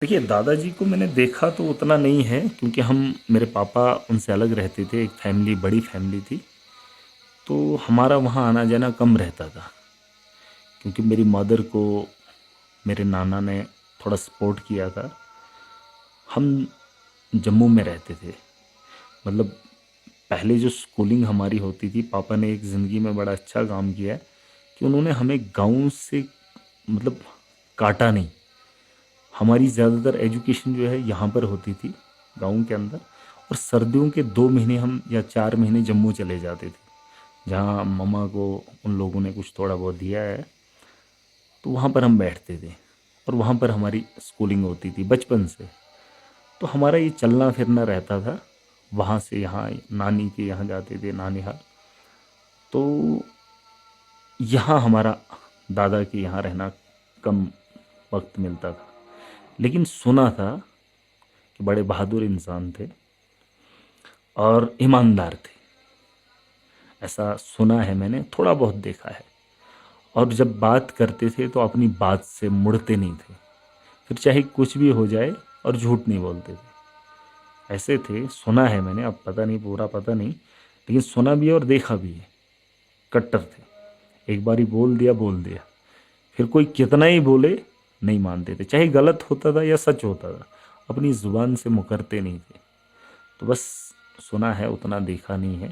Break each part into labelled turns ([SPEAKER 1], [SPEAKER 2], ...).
[SPEAKER 1] देखिए, दादाजी को मैंने देखा तो उतना नहीं है क्योंकि हम मेरे पापा उनसे अलग रहते थे, एक फैमिली बड़ी फैमिली थी, तो हमारा वहाँ आना-जाना कम रहता था क्योंकि मेरी मदर को मेरे नाना ने थोड़ा सपोर्ट किया था। हम जम्मू में रहते थे, मतलब पहले जो स्कूलिंग हमारी होती थी, पापा ने एक ज़िंदगी में बड़ा अच्छा काम किया है कि उन्होंने हमें गाँव से मतलब काटा नहीं। हमारी ज़्यादातर एजुकेशन जो है यहाँ पर होती थी गाँव के अंदर, और सर्दियों के 2 महीने हम या 4 महीने जम्मू चले जाते थे, जहाँ मम्मा को उन लोगों ने कुछ थोड़ा बहुत दिया है, तो वहाँ पर हम बैठते थे और वहाँ पर हमारी स्कूलिंग होती थी बचपन से। तो हमारा ये चलना फिरना रहता था, वहाँ से यहाँ नानी के यहाँ जाते थे नानिहाल। तो यहाँ हमारा दादा के यहाँ रहना कम वक्त मिलता था, लेकिन सुना था कि बड़े बहादुर इंसान थे और ईमानदार थे। ऐसा सुना है, मैंने थोड़ा बहुत देखा है। और जब बात करते थे तो अपनी बात से मुड़ते नहीं थे, फिर चाहे कुछ भी हो जाए, और झूठ नहीं बोलते थे। ऐसे थे, सुना है मैंने, अब पता नहीं, पूरा पता नहीं, लेकिन सुना भी है और देखा भी है। कट्टर थे, एक बारी बोल दिया, फिर कोई कितना ही बोले नहीं मानते थे, चाहे गलत होता था या सच होता था, अपनी ज़ुबान से मुकरते नहीं थे। तो बस सुना है, उतना देखा नहीं है,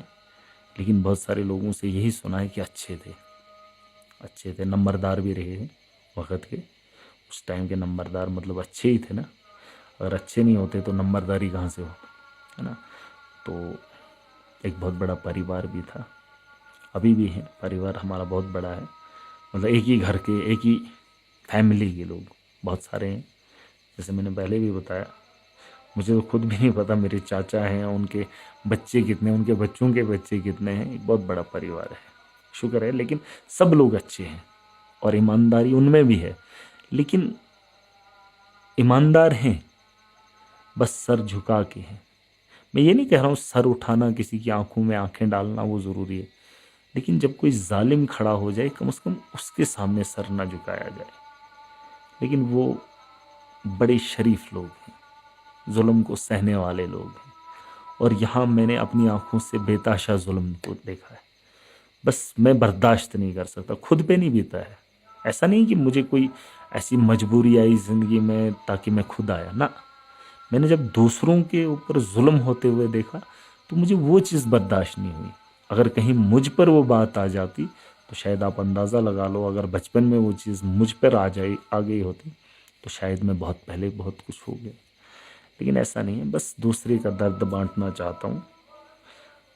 [SPEAKER 1] लेकिन बहुत सारे लोगों से यही सुना है कि अच्छे थे, नंबरदार भी रहे हैं वक़्त के। उस टाइम के नंबरदार मतलब अच्छे ही थे ना, अगर अच्छे नहीं होते तो नंबरदारी कहाँ से हो, है ना। तो एक बहुत बड़ा परिवार भी था, अभी भी है, परिवार हमारा बहुत बड़ा है, मतलब एक ही घर के, एक ही फैमिली के लोग बहुत सारे हैं। जैसे मैंने पहले भी बताया, मुझे तो खुद भी नहीं पता मेरे चाचा हैं, उनके बच्चे कितने, उनके बच्चों के बच्चे कितने हैं। एक बहुत बड़ा परिवार है, शुक्र है। लेकिन सब लोग अच्छे हैं और ईमानदारी उनमें भी है, लेकिन ईमानदार हैं, बस सर झुका के हैं। मैं ये नहीं कह रहा हूँ सर उठाना, किसी की आंखों में आंखें डालना वो ज़रूरी है, लेकिन जब कोई जालिम खड़ा हो जाए, कम से कम उसके सामने सर ना झुकाया जाए। लेकिन वो बड़े शरीफ लोग हैं, जुल्म को सहने वाले लोग हैं, और यहाँ मैंने अपनी आंखों से बेताशा जुल्म को देखा है। बस मैं बर्दाश्त नहीं कर सकता, खुद पे नहीं बीता है। ऐसा नहीं कि मुझे कोई ऐसी मजबूरी आई ज़िंदगी में ताकि मैं खुद आया ना, मैंने जब दूसरों के ऊपर जुल्म होते हुए देखा तो मुझे वो चीज़ बर्दाश्त नहीं हुई। अगर कहीं मुझ पर वो बात आ जाती तो शायद आप अंदाज़ा लगा लो, अगर बचपन में वो चीज़ मुझ पर आ गई होती तो शायद मैं बहुत पहले बहुत कुछ हो गया। लेकिन ऐसा नहीं है, बस दूसरे का दर्द बांटना चाहता हूँ।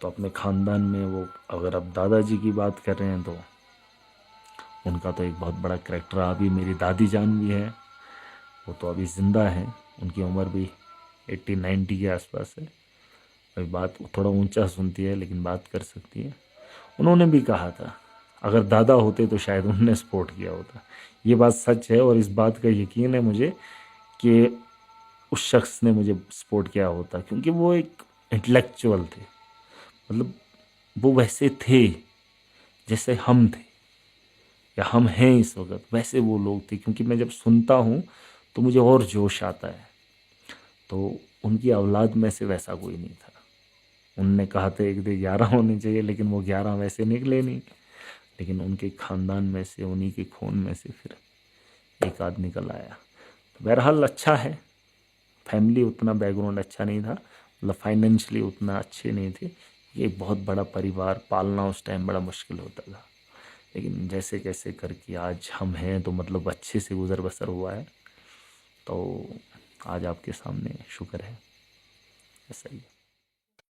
[SPEAKER 1] तो अपने ख़ानदान में वो, अगर आप दादाजी की बात कर रहे हैं तो उनका तो एक बहुत बड़ा करैक्टर, अभी मेरी दादी जान भी है, वो तो अभी ज़िंदा है, उनकी उम्र भी 80-90 के आसपास है। अभी बात थोड़ा ऊंचा सुनती है लेकिन बात कर सकती है। उन्होंने भी कहा था अगर दादा होते तो शायद उन्होंने सपोर्ट किया होता। ये बात सच है, और इस बात का यकीन है मुझे कि उस शख्स ने मुझे सपोर्ट किया होता, क्योंकि वो एक इंटेलेक्चुअल थे, मतलब वो वैसे थे जैसे हम थे या हम हैं इस वक्त, वैसे वो लोग थे। क्योंकि मैं जब सुनता हूँ तो मुझे और जोश आता है। तो उनकी औलाद में से वैसा कोई नहीं था। उनने कहा था एक दे 11 होने चाहिए, लेकिन वो 11 वैसे निकले नहीं, लेकिन उनके खानदान में से, उन्हीं के खून में से फिर एक आध निकल आया। तो बहरहाल अच्छा है, फैमिली उतना बैकग्राउंड अच्छा नहीं था, मतलब फाइनेंशियली उतना अच्छे नहीं थे। ये एक बहुत बड़ा परिवार पालना उस टाइम बड़ा मुश्किल होता था, लेकिन जैसे कैसे करके आज हम हैं, तो मतलब अच्छे से गुजर बसर हुआ है। तो आज आपके सामने शुक्र है, ऐसा ही है।